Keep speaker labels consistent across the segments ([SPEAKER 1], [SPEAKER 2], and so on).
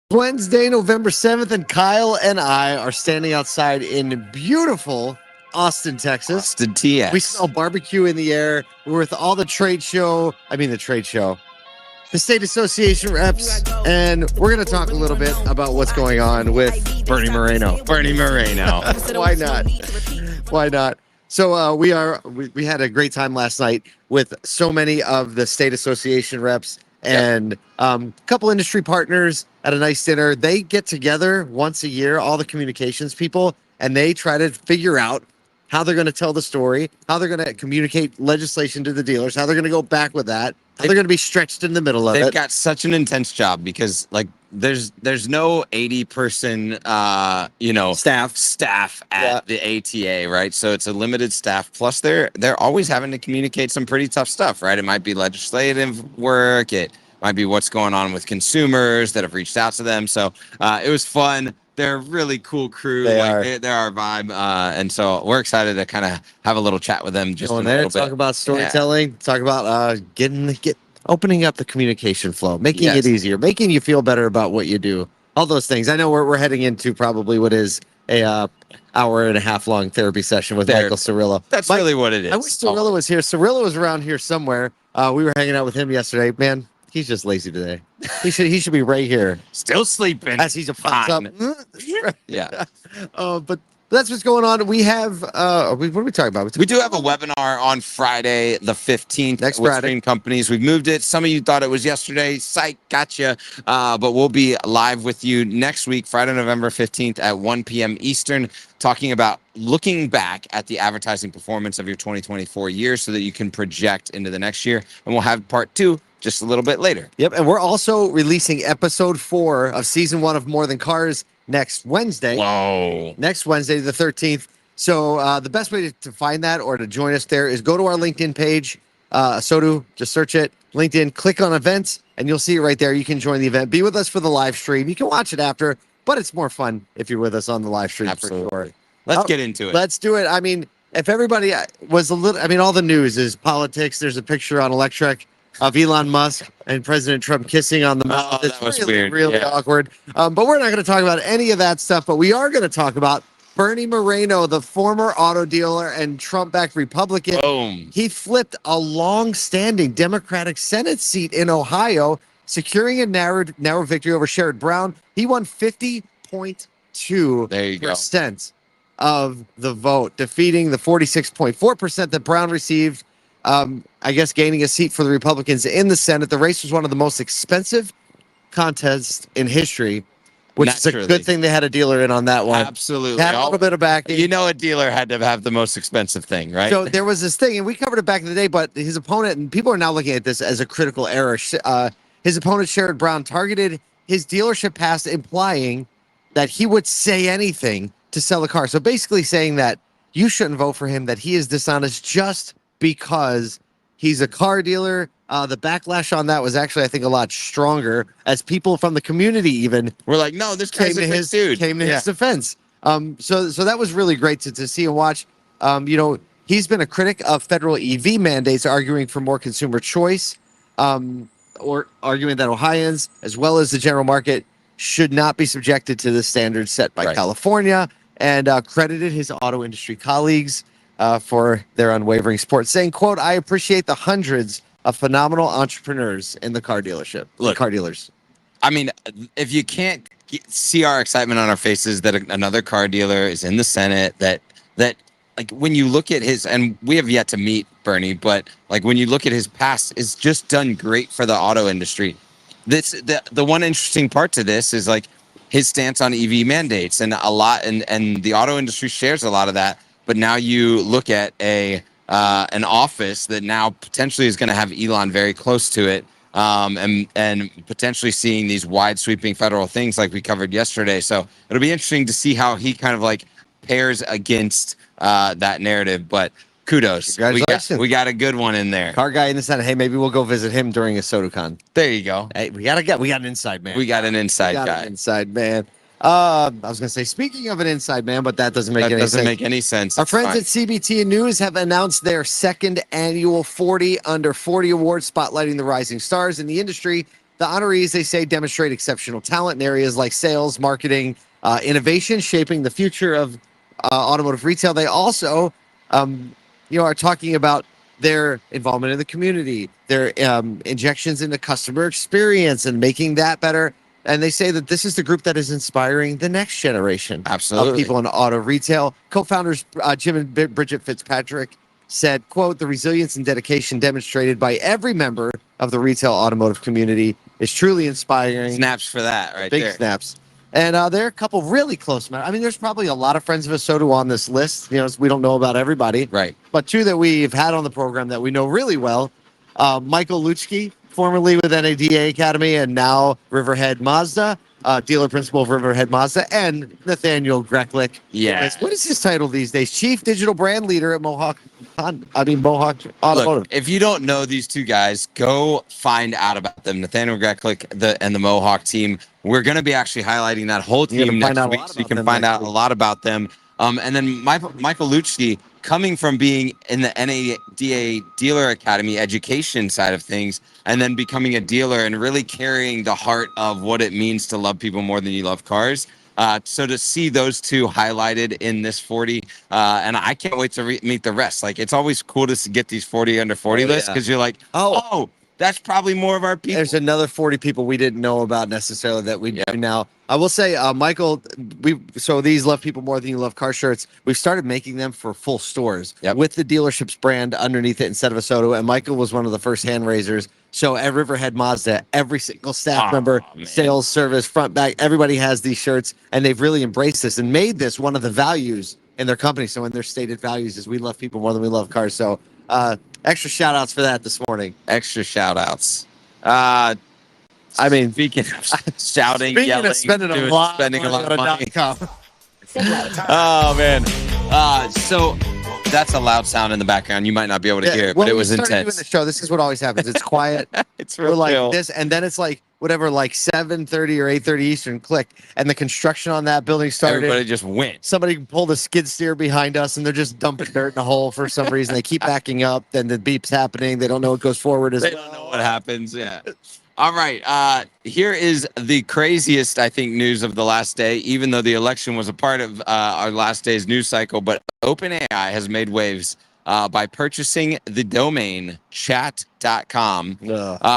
[SPEAKER 1] Wednesday, November 7th, and Kyle and I are standing outside in beautiful Austin, Texas.
[SPEAKER 2] Austin, TX.
[SPEAKER 1] We smell barbecue in the air. We're with all the the state association reps, and we're going to talk a little bit about what's going on with Bernie Moreno.
[SPEAKER 2] Bernie Moreno.
[SPEAKER 1] Why not? Why not? So we had a great time last night with so many of the state association reps and a couple industry partners at a nice dinner. They get together once a year, all the communications people, and they try to figure out how they're going to tell the story, how they're going to communicate legislation to the dealers, how they're going to go back with that, how they're going to be stretched in the middle of it.
[SPEAKER 2] They've got such an intense job because, like, there's no 80-person staff at the ATAE, right? So it's a limited staff. Plus, they're always having to communicate some pretty tough stuff, right? It might be legislative work. It might be what's going on with consumers that have reached out to them. So it was fun. They're a really cool crew. They're our vibe. And so we're excited to kind of have a little chat with them. Just
[SPEAKER 1] going there, talk about storytelling, talk about opening up the communication flow, making it easier, making you feel better about what you do. All those things. I know we're heading into probably what is a hour and a half long therapy session with Michael Cirillo.
[SPEAKER 2] That's really what it is.
[SPEAKER 1] I wish Cirillo was here. Cirillo was around here somewhere. We were hanging out with him yesterday. Man, he's just lazy today. He should be right here.
[SPEAKER 2] Still sleeping.
[SPEAKER 1] As he's a pops up.
[SPEAKER 2] Yeah.
[SPEAKER 1] But that's what's going on. We have what are we talking about?
[SPEAKER 2] We do have a webinar on Friday, the 15th.
[SPEAKER 1] Next
[SPEAKER 2] with
[SPEAKER 1] Friday.
[SPEAKER 2] Stream companies. We've moved it. Some of you thought it was yesterday. Psych, gotcha. But we'll be live with you next week, Friday, November 15th at 1 p.m. Eastern, talking about looking back at the advertising performance of your 2024 year so that you can project into the next year. And we'll have part 2 just a little bit later.
[SPEAKER 1] Yep. And we're also releasing episode 4 of season 1 of More Than Cars next Wednesday.
[SPEAKER 2] Whoa.
[SPEAKER 1] Next Wednesday, the 13th. So the best way to find that or to join us there is go to our LinkedIn page, SOTU, just search it, LinkedIn, click on events, and you'll see it right there. You can join the event. Be with us for the live stream. You can watch it after, but it's more fun if you're with us on the live stream.
[SPEAKER 2] Absolutely.
[SPEAKER 1] For sure.
[SPEAKER 2] Let's get into it.
[SPEAKER 1] Let's do it. I mean, if everybody was all the news is politics. There's a picture on Electric of Elon Musk and President Trump kissing on the mouth.
[SPEAKER 2] That was weird.
[SPEAKER 1] Really awkward. But we're not going to talk about any of that stuff. But we are going to talk about Bernie Moreno, the former auto dealer and Trump-backed Republican.
[SPEAKER 2] Boom.
[SPEAKER 1] He flipped a long-standing Democratic Senate seat in Ohio, securing a narrow victory over Sherrod Brown. He won 50.2% of the vote, defeating the 46.4% that Brown received. I guess gaining a seat for the Republicans in the Senate. The race was one of the most expensive contests in history, which is a good thing they had a dealer in on that one.
[SPEAKER 2] Absolutely.
[SPEAKER 1] Had a little bit of backing.
[SPEAKER 2] You know, a dealer had to have the most expensive thing, right?
[SPEAKER 1] So there was this thing, and we covered it back in the day, but his opponent, and people are now looking at this as a critical error. His opponent, Sherrod Brown, targeted his dealership past, implying that he would say anything to sell a car. So basically saying that you shouldn't vote for him, that he is dishonest just because he's a car dealer. The backlash on that was actually, I think, a lot stronger as people from the community even
[SPEAKER 2] were like, no, this
[SPEAKER 1] came
[SPEAKER 2] guy's
[SPEAKER 1] to his defense. So that was really great to see and watch. He's been a critic of federal EV mandates, arguing for more consumer choice, or arguing that Ohioans, as well as the general market, should not be subjected to the standards set by California, and credited his auto industry colleagues for their unwavering support, saying, quote, "I appreciate the hundreds of phenomenal entrepreneurs in the car dealership." Car dealers.
[SPEAKER 2] I mean, if you can't see our excitement on our faces that another car dealer is in the Senate, that like when you look at his, and we have yet to meet Bernie, but like when you look at his past, it's just done great for the auto industry. The one interesting part to this is like his stance on EV mandates, and and the auto industry shares a lot of that. But now you look at an office that now potentially is going to have Elon very close to it, and potentially seeing these wide sweeping federal things like we covered yesterday. So it'll be interesting to see how he kind of like pairs against that narrative. But kudos, we got a good one in there.
[SPEAKER 1] Car guy in the Senate. Hey, maybe we'll go visit him during a SodaCon.
[SPEAKER 2] There you go.
[SPEAKER 1] Hey, we got an inside man.
[SPEAKER 2] We got an inside guy.
[SPEAKER 1] An inside man. I was going to say, speaking of an inside man, but that doesn't make any sense. Our friends at CBT News have announced their second annual 40 Under 40 Award, spotlighting the rising stars in the industry the honorees, they say, demonstrate exceptional talent in areas like sales, marketing, innovation, shaping the future of automotive retail. They also, are talking about their involvement in the community, their injections into customer experience and making that better. And they say that this is the group that is inspiring the next generation of people in auto retail. Co-founders Jim and Bridget Fitzpatrick said, quote, "The resilience and dedication demonstrated by every member of the retail automotive community is truly inspiring."
[SPEAKER 2] Snaps for that right
[SPEAKER 1] Big
[SPEAKER 2] there.
[SPEAKER 1] snaps. And there are a couple really close men. I mean, there's probably a lot of friends of Asoto on this list. We don't know about everybody.
[SPEAKER 2] Right.
[SPEAKER 1] But two that we've had on the program that we know really well. Michael Luchke, formerly with NADA Academy and now Riverhead Mazda, dealer principal of Riverhead Mazda, and Nathaniel Greklich.
[SPEAKER 2] Yeah.
[SPEAKER 1] What is his title these days? Chief Digital Brand Leader at Mohawk Automotive.
[SPEAKER 2] Look, if you don't know these two guys, go find out about them. Nathaniel Greklich and the Mohawk team. We're going to be actually highlighting that whole team next week, so you can find out a lot about them. And then Michael Luchke, coming from being in the NADA Dealer Academy education side of things, and then becoming a dealer and really carrying the heart of what it means to love people more than you love cars. So to see those two highlighted in this 40, and I can't wait to meet the rest. Like, it's always cool to get these 40 under 40 lists, because you're like, oh, that's probably more of our people.
[SPEAKER 1] There's another 40 people we didn't know about necessarily that we do now. I will say, Michael, so these Love People More Than You Love Car shirts, we've started making them for full stores with the dealership's brand underneath it instead of Asoto. And Michael was one of the first hand raisers. So at Riverhead Mazda, every single staff member, sales, service, front, back, everybody has these shirts, and they've really embraced this and made this one of the values in their company. So in their stated values is we love people more than we love cars. So extra shout outs for that this morning.
[SPEAKER 2] Extra shout outs.
[SPEAKER 1] I mean,
[SPEAKER 2] speaking of shouting, yelling,
[SPEAKER 1] of spending a lot of money.
[SPEAKER 2] Oh, man. So that's a loud sound in the background. You might not be able to hear it, but it was intense.
[SPEAKER 1] Doing the show, this is what always happens. It's quiet.
[SPEAKER 2] It's real
[SPEAKER 1] like this, and then it's like whatever, like 7:30 or 8:30 Eastern click, and the construction on that building started.
[SPEAKER 2] Everybody just went.
[SPEAKER 1] Somebody pulled a skid steer behind us, and they're just dumping dirt in a hole for some reason. They keep backing up. Then the beep's happening. They don't know what goes forward as well.
[SPEAKER 2] They don't know what happens. Yeah. All right. Here is the craziest, I think, news of the last day, even though the election was a part of our last day's news cycle. But OpenAI has made waves by purchasing the domain chat.com.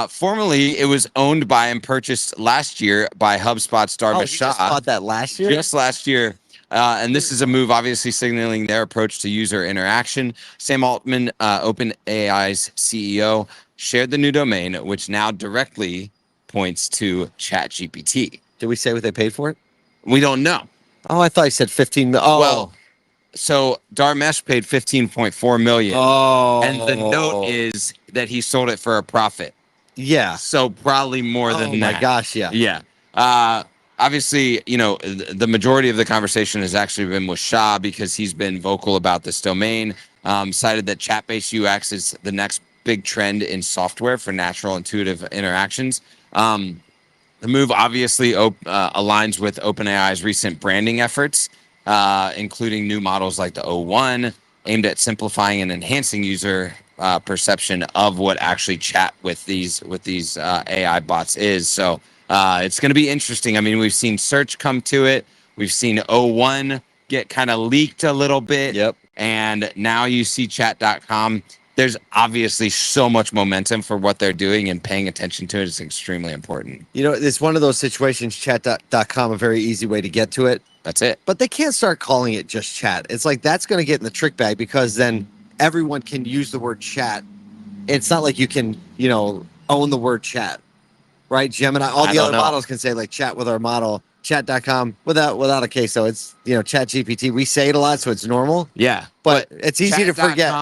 [SPEAKER 2] Formerly, it was owned by and purchased last year by HubSpot's Darvish Shah.
[SPEAKER 1] Just bought that last year?
[SPEAKER 2] Just last year. And this is a move obviously signaling their approach to user interaction. Sam Altman, OpenAI's CEO, shared the new domain, which now directly points to ChatGPT.
[SPEAKER 1] Did we say what they paid for it?
[SPEAKER 2] We don't know.
[SPEAKER 1] Oh, I thought you said 15 million. Oh.
[SPEAKER 2] Well, so Dharmesh paid 15.4 million.
[SPEAKER 1] Oh.
[SPEAKER 2] And the note is that he sold it for a profit.
[SPEAKER 1] Yeah.
[SPEAKER 2] So probably more than that.
[SPEAKER 1] Oh my gosh, yeah.
[SPEAKER 2] Yeah. Obviously, the majority of the conversation has actually been with Shah, because he's been vocal about this domain, cited that chat-based UX is the next big trend in software for natural intuitive interactions. The move obviously aligns with OpenAI's recent branding efforts, including new models like the O1, aimed at simplifying and enhancing user perception of what actually chat with these AI bots is. So it's going to be interesting. I mean, we've seen search come to it. We've seen O1 get kind of leaked a little bit.
[SPEAKER 1] Yep.
[SPEAKER 2] And now you see chat.com. There's obviously so much momentum for what they're doing, and paying attention to it is extremely important.
[SPEAKER 1] It's one of those situations, chat.com, a very easy way to get to it.
[SPEAKER 2] That's it.
[SPEAKER 1] But they can't start calling it just chat. It's like that's going to get in the trick bag, because then everyone can use the word chat. It's not like you can, own the word chat, right? Gemini, all the other models can say like chat with our model. Chat.com without a case, though. It's, Chat GPT. We say it a lot, so it's normal.
[SPEAKER 2] Yeah.
[SPEAKER 1] But it's easy to forget.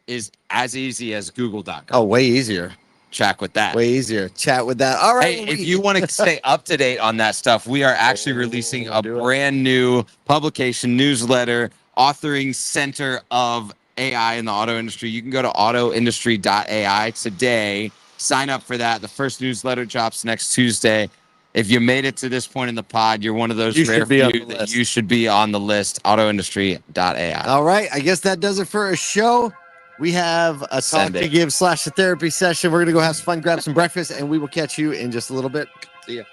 [SPEAKER 2] Is as easy as google.com.
[SPEAKER 1] Oh, way easier.
[SPEAKER 2] Chat with that.
[SPEAKER 1] Way easier. Chat with that. All right.
[SPEAKER 2] Hey, if you want to stay up to date on that stuff, we are actually releasing a brand new publication, newsletter, authoring center of AI in the auto industry. You can go to autoindustry.ai today. Sign up for that. The first newsletter drops next Tuesday. If you made it to this point in the pod, you're one of those rare few that you should be on the list. Autoindustry.ai.
[SPEAKER 1] All right. I guess that does it for a show. We have a talk
[SPEAKER 2] Send
[SPEAKER 1] to
[SPEAKER 2] it.
[SPEAKER 1] give / a therapy session. We're going to go have some fun, grab some breakfast, and we will catch you in just a little bit. See ya.